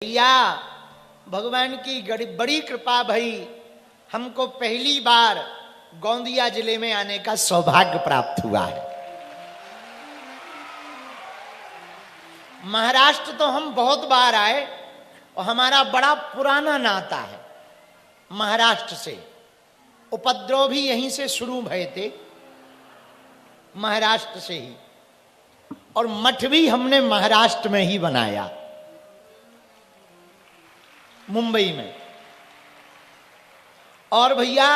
भैया भगवान की बड़ी कृपा भई, हमको पहली बार गोंदिया जिले में आने का सौभाग्य प्राप्त हुआ है। महाराष्ट्र तो हम बहुत बार आए और हमारा बड़ा पुराना नाता है महाराष्ट्र से। उपद्रव भी यहीं से शुरू भये थे, महाराष्ट्र से ही, और मठ भी हमने महाराष्ट्र में ही बनाया, मुंबई में। और भैया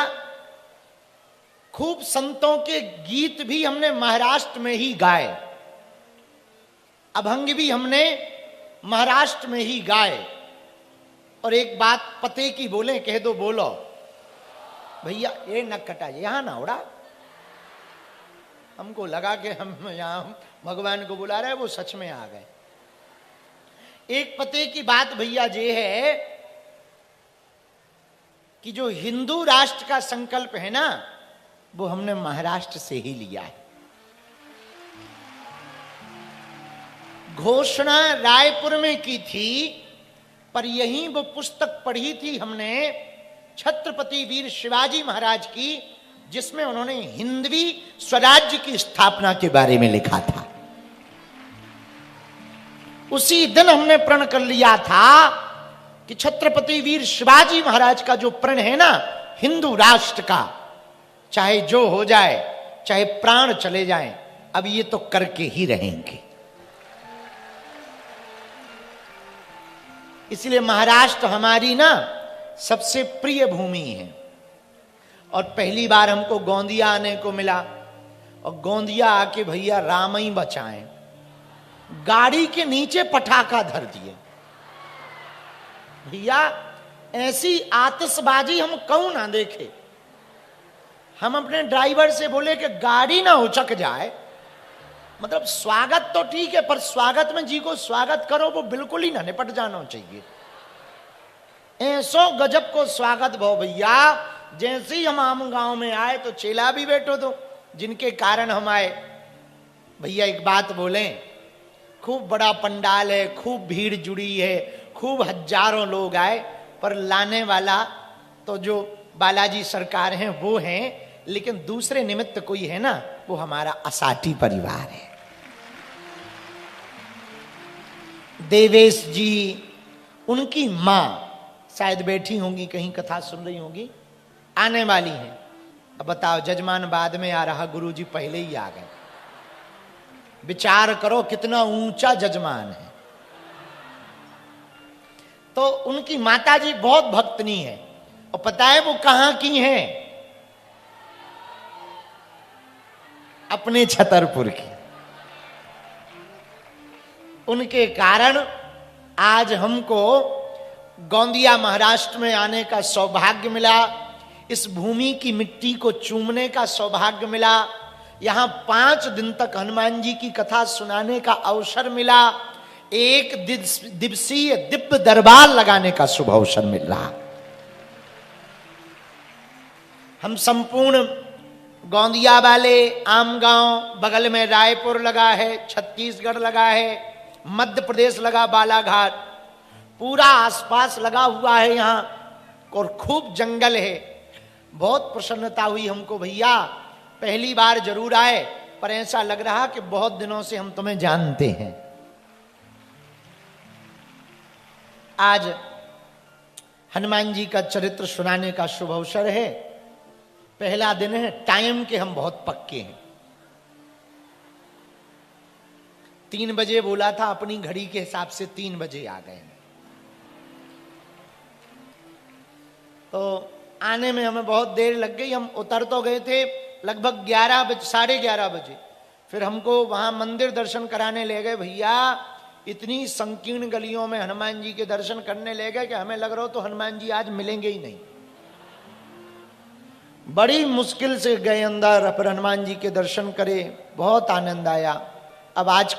खूब संतों के गीत भी हमने महाराष्ट्र में ही गाए, अभंग भी हमने महाराष्ट्र में ही गाए। और एक बात पते की बोले, कह दो बोलो भैया, ये न कटाइए, यहां ना उड़ा। हमको लगा कि हम यहां भगवान को बुला रहे हैं, वो सच में आ गए। एक पते की बात भैया ये है कि जो हिंदू राष्ट्र का संकल्प है ना, वो हमने महाराष्ट्र से ही लिया है। घोषणा रायपुर में की थी, पर यहीं वो पुस्तक पढ़ी थी हमने छत्रपति वीर शिवाजी महाराज की, जिसमें उन्होंने हिंदवी स्वराज्य की स्थापना के बारे में लिखा था। उसी दिन हमने प्रण कर लिया था कि छत्रपति वीर शिवाजी महाराज का जो प्रण है ना हिंदू राष्ट्र का, चाहे जो हो जाए, चाहे प्राण चले जाएं, अब ये तो करके ही रहेंगे। इसलिए महाराष्ट्र हमारी ना सबसे प्रिय भूमि है। और पहली बार हमको गोंदिया आने को मिला, और गोंदिया आके भैया राम ही बचाएं, गाड़ी के नीचे पटाखा धर दिए। भैया ऐसी आतिशबाजी हम कौन ना देखे। हम अपने ड्राइवर से बोले कि गाड़ी ना उचक जाए, मतलब स्वागत तो ठीक है, पर स्वागत में जी को स्वागत करो वो बिल्कुल ही ना निपट जाना चाहिए। ऐसो गजब को स्वागत भो भैया, जैसे ही हम आम गांव में आए तो चेला भी बैठो दो, जिनके कारण हम आए। भैया एक बात बोलें, खूब बड़ा पंडाल है, खूब भीड़ जुड़ी है, खूब हजारों लोग आए, पर लाने वाला तो जो बालाजी सरकार हैं वो हैं, लेकिन दूसरे निमित्त कोई है ना, वो हमारा असाटी परिवार है। देवेश जी, उनकी मां शायद बैठी होंगी, कहीं कथा सुन रही होंगी, आने वाली हैं। अब बताओ, जजमान बाद में आ रहा, गुरुजी पहले ही आ गए। विचार करो कितना ऊंचा जजमान है। तो उनकी माताजी बहुत भक्तनी है, और पता है वो कहां की हैं? अपने छतरपुर की। उनके कारण आज हमको गोंदिया महाराष्ट्र में आने का सौभाग्य मिला, इस भूमि की मिट्टी को चूमने का सौभाग्य मिला, यहां 5 दिन तक हनुमान जी की कथा सुनाने का अवसर मिला, एक दिवसीय दिव्य दरबार लगाने का शुभ अवसर मिल रहा। हम संपूर्ण गोंदिया वाले, आम गांव, बगल में रायपुर लगा है, छत्तीसगढ़ लगा है, मध्य प्रदेश लगा, बालाघाट, पूरा आसपास लगा हुआ है यहां, और खूब जंगल है। बहुत प्रसन्नता हुई हमको भैया, पहली बार जरूर आए, पर ऐसा लग रहा कि बहुत दिनों से हम तुम्हें जानते हैं। आज हनुमान जी का चरित्र सुनाने का शुभ अवसर है, पहला दिन है। टाइम के हम बहुत पक्के हैं। 3 बजे बोला था, अपनी घड़ी के हिसाब से 3 बजे आ गए। तो आने में हमें बहुत देर लग गई। हम उतर तो गए थे लगभग 11 बजे, 11:30 बजे। फिर हमको वहां मंदिर दर्शन कराने ले गए भैया। इतनी संकीर्ण गलियों में हनुमान जी के दर्शन करने ले गए कि हमें लग रहा हो तो हनुमान जी आज मिलेंगे ही नहीं। बड़ी मुश्किल से गए अंदर, पर हनुमान जी के दर्शन करे, बहुत आनंद आया। अब आज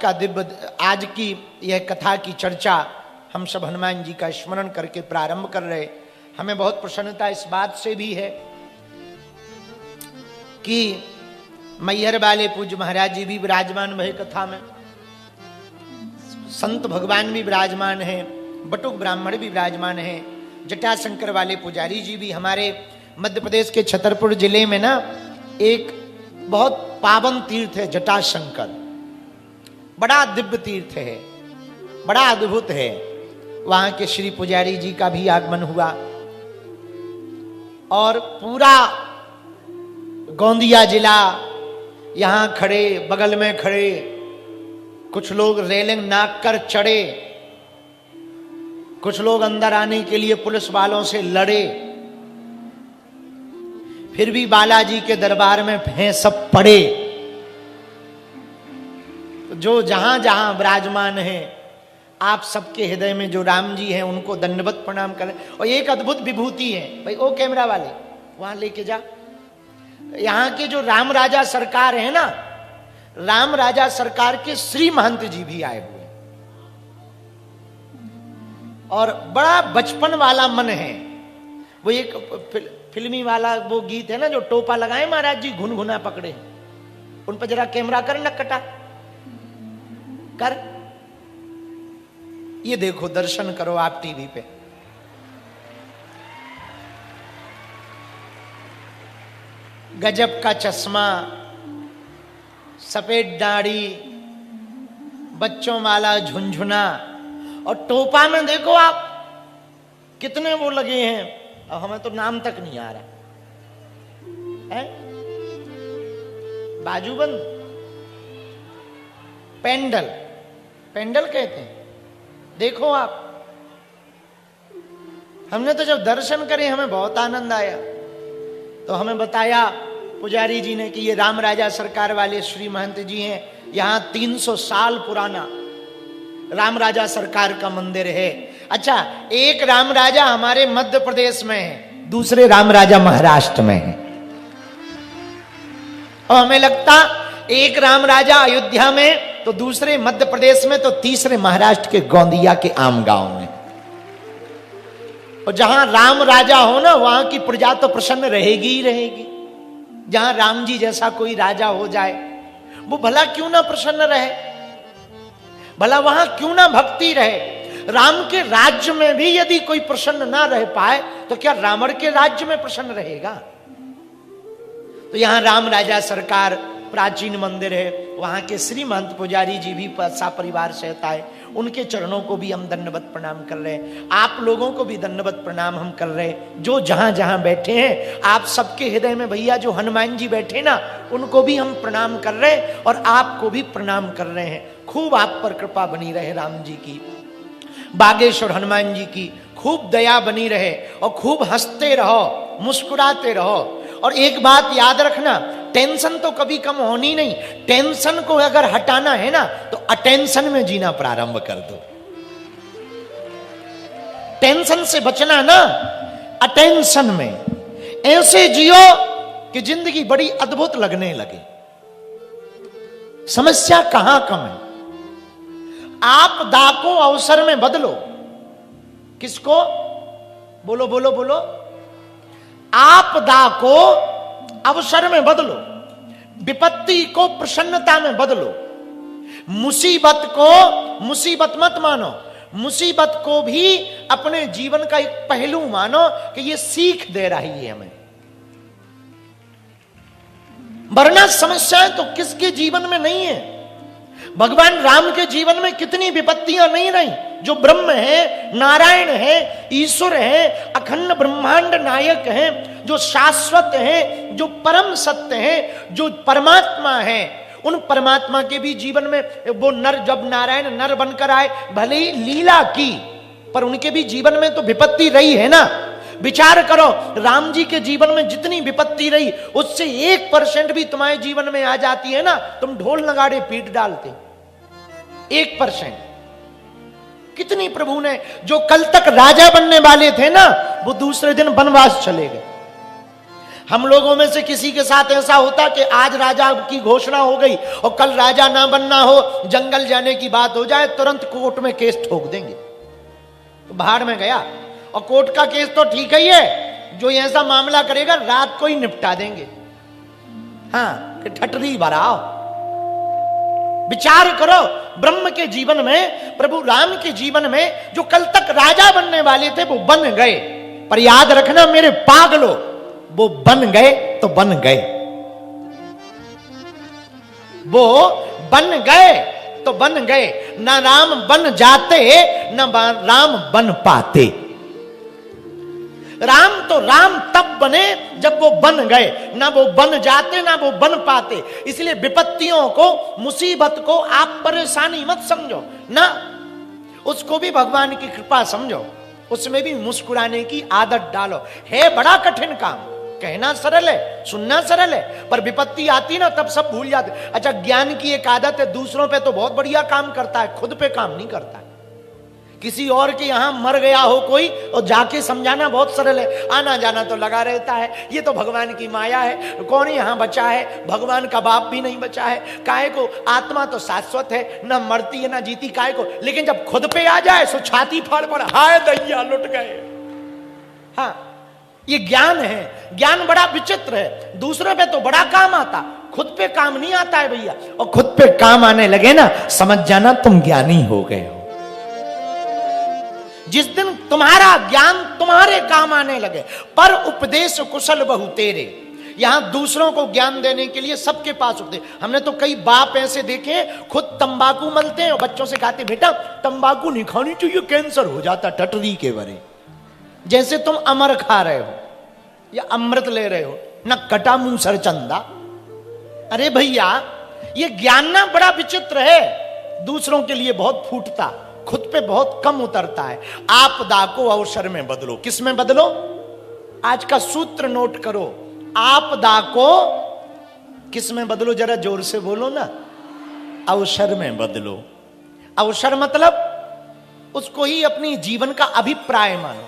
की यह कथा की चर्चा हम सब हनुमान जी का स्मरण करके प्रारंभ कर रहे। हमें बहुत प्रसन्नता इस बात से भी है कि मैहर वाले पूज्य महाराज जी भी विराजमान भय कथा में, संत भगवान भी विराजमान हैं, बटुक ब्राह्मण भी विराजमान हैं, जटाशंकर वाले पुजारी जी भी। हमारे मध्य प्रदेश के छतरपुर जिले में ना एक बहुत पावन तीर्थ है जटाशंकर, बड़ा दिव्य तीर्थ है, बड़ा अद्भुत है। वहां के श्री पुजारी जी का भी आगमन हुआ और पूरा गोंदिया जिला यहां खड़े, बगल में खड़े, कुछ लोग रेलिंग नाक कर चढ़े, कुछ लोग अंदर आने के लिए पुलिस वालों से लड़े, फिर भी बालाजी के दरबार में भैंस सब पड़े। जो जहां जहां विराजमान है, आप सबके हृदय में जो राम जी हैं उनको दंडवत प्रणाम करें। और एक अद्भुत विभूति है भाई, ओ कैमरा वाले वहां लेके जा, यहां के जो राम राजा सरकार है ना, राम राजा सरकार के श्री महंत जी भी आए हुए और बड़ा बचपन वाला मन है। वो एक फिल्मी वाला वो गीत है ना, जो टोपा लगाए महाराज जी घुन घुना पकड़े, उन पर जरा कैमरा कर, नक्कटा कर, ये देखो, दर्शन करो आप टीवी पे। गजब का चश्मा, सफेद दाढ़ी, बच्चों वाला झुनझुना, और टोपा में देखो आप कितने वो लगे हैं, अब हमें तो नाम तक नहीं आ रहा है। बाजूबंद, पेंडल, पेंडल कहते हैं। देखो आप, हमने तो जब दर्शन करे हमें बहुत आनंद आया। तो हमें बताया पुजारी जी ने कि ये राम राजा सरकार वाले श्री महंत जी हैं, यहां 300 साल पुराना राम राजा सरकार का मंदिर है। अच्छा, एक राम राजा हमारे मध्य प्रदेश में है, दूसरे राम राजा महाराष्ट्र में है। और हमें लगता एक राम राजा अयोध्या में, तो दूसरे मध्य प्रदेश में, तो तीसरे महाराष्ट्र के गोंदिया के आम गांव में। और जहां राम राजा हो ना, वहां की प्रजा तो प्रसन्न रहेगी ही रहेगी। जहां राम जी जैसा कोई राजा हो जाए, वो भला क्यों ना प्रसन्न रहे, भला वहां क्यों ना भक्ति रहे। राम के राज्य में भी यदि कोई प्रसन्न ना रह पाए, तो क्या रावण के राज्य में प्रसन्न रहेगा। तो यहां राम राजा सरकार प्राचीन मंदिर है, वहां के श्री महंत पुजारी जी भी परिवार से होता है, उनके चरणों को भी हम दंडवत प्रणाम कर रहे हैं। आप लोगों को भी दंडवत प्रणाम हम कर रहे हैं, जो जहां जहां बैठे हैं। आप सबके हृदय में भैया जो हनुमान जी बैठे ना, उनको भी हम प्रणाम कर रहे हैं और आपको भी प्रणाम कर रहे हैं। खूब आप पर कृपा बनी रहे राम जी की, बागेश्वर हनुमान जी की खूब दया बनी रहे, और खूब हंसते रहो, मुस्कुराते रहो। और एक बात याद रखना, टेंशन तो कभी कम होनी नहीं। टेंशन को अगर हटाना है ना, तो अटेंशन में जीना प्रारंभ कर दो। टेंशन से बचना ना, अटेंशन में ऐसे जियो कि जिंदगी बड़ी अद्भुत लगने लगे। समस्या कहां कम है, आपदा को अवसर में बदलो। किसको? बोलो बोलो बोलो। आपदा को अवसर में बदलो, विपत्ति को प्रसन्नता में बदलो। मुसीबत को मुसीबत मत मानो, मुसीबत को भी अपने जीवन का एक पहलू मानो कि ये सीख दे रही है हमें। वरना समस्याएं तो किसके जीवन में नहीं है। भगवान राम के जीवन में कितनी विपत्तियां नहीं रही। जो ब्रह्म है, नारायण है, ईश्वर है, अखंड ब्रह्मांड नायक है, जो शाश्वत है, जो परम सत्य है, जो परमात्मा है, उन परमात्मा के भी जीवन में वो नर, जब नारायण नर बनकर आए, भले ही लीला की, पर उनके भी जीवन में तो विपत्ति रही है ना। विचार करो, राम जी के जीवन में जितनी विपत्ति रही, उससे 1% भी तुम्हारे जीवन में आ जाती है ना, तुम ढोल नगाड़े पीट डालते। 1%। कितनी प्रभु ने, जो कल तक राजा बनने वाले थे ना, वो दूसरे दिन वनवास चले गए। हम लोगों में से किसी के साथ ऐसा होता कि आज राजा की घोषणा हो गई और कल राजा ना बनना हो, जंगल जाने की बात हो जाए, तुरंत कोर्ट में केस ठोक देंगे। तो बाहर में गया, और कोर्ट का केस तो ठीक ही है, जो ऐसा मामला करेगा रात को ही निपटा देंगे। हाँ, कि ठटरी भराओ। विचार करो, ब्रह्म के जीवन में, प्रभु राम के जीवन में जो कल तक राजा बनने वाले थे वो बन गए। पर याद रखना मेरे पागलों, वो बन गए तो बन गए, वो बन गए तो बन गए। ना राम बन जाते न राम बन पाते। राम तो राम तब बने जब वो बन गए, ना वो बन जाते ना वो बन पाते। इसलिए विपत्तियों को, मुसीबत को आप परेशानी मत समझो ना, उसको भी भगवान की कृपा समझो, उसमें भी मुस्कुराने की आदत डालो। है बड़ा कठिन काम, कहना सरल है, सुनना सरल है, पर विपत्ति आती ना तब सब भूल जाते। अच्छा, ज्ञान की एक आदत है, दूसरों पे तो बहुत बढ़िया काम करता है, खुद पे काम नहीं करता है। किसी और के यहां मर गया हो कोई और जाके समझाना बहुत सरल है, आना जाना तो लगा रहता है, ये तो भगवान की माया है, कौन यहां बचा है, भगवान का बाप भी नहीं बचा है, काहे को, आत्मा तो शाश्वत है, ना मरती है ना जीती, काहे को। लेकिन जब खुद पे आ जाए सो छाती फाड़ पड़, हाय दैया लुट गए। हाँ, ये ज्ञान है, ज्ञान बड़ा विचित्र है, दूसरों पे तो बड़ा काम आता, खुद पे काम नहीं आता है भैया। और खुद पे काम आने लगे ना, समझ जाना तुम ज्ञानी हो गए हो। जिस दिन तुम्हारा ज्ञान तुम्हारे काम आने लगे, पर उपदेश कुशल बहु तेरे। यहां दूसरों को ज्ञान देने के लिए सबके पास उपदेश। हमने तो कई बाप ऐसे देखे खुद तंबाकू मलते हैं और बच्चों से कहते बेटा तंबाकू नहीं खानी चाहिए, कैंसर हो जाता, टटरी के बरे। जैसे तुम अमर खा रहे हो या अमृत ले रहे हो, न कटा मुंह सर चंदा। अरे भैया, ये ज्ञान ना बड़ा विचित्र है, दूसरों के लिए बहुत फूटता, खुद पे बहुत कम उतरता है। आपदा को अवसर में बदलो। किस में बदलो? आज का सूत्र नोट करो, आपदा को किस में बदलो? जरा जोर से बोलो ना, अवसर में बदलो। अवसर मतलब उसको ही अपनी जीवन का अभिप्राय मानो।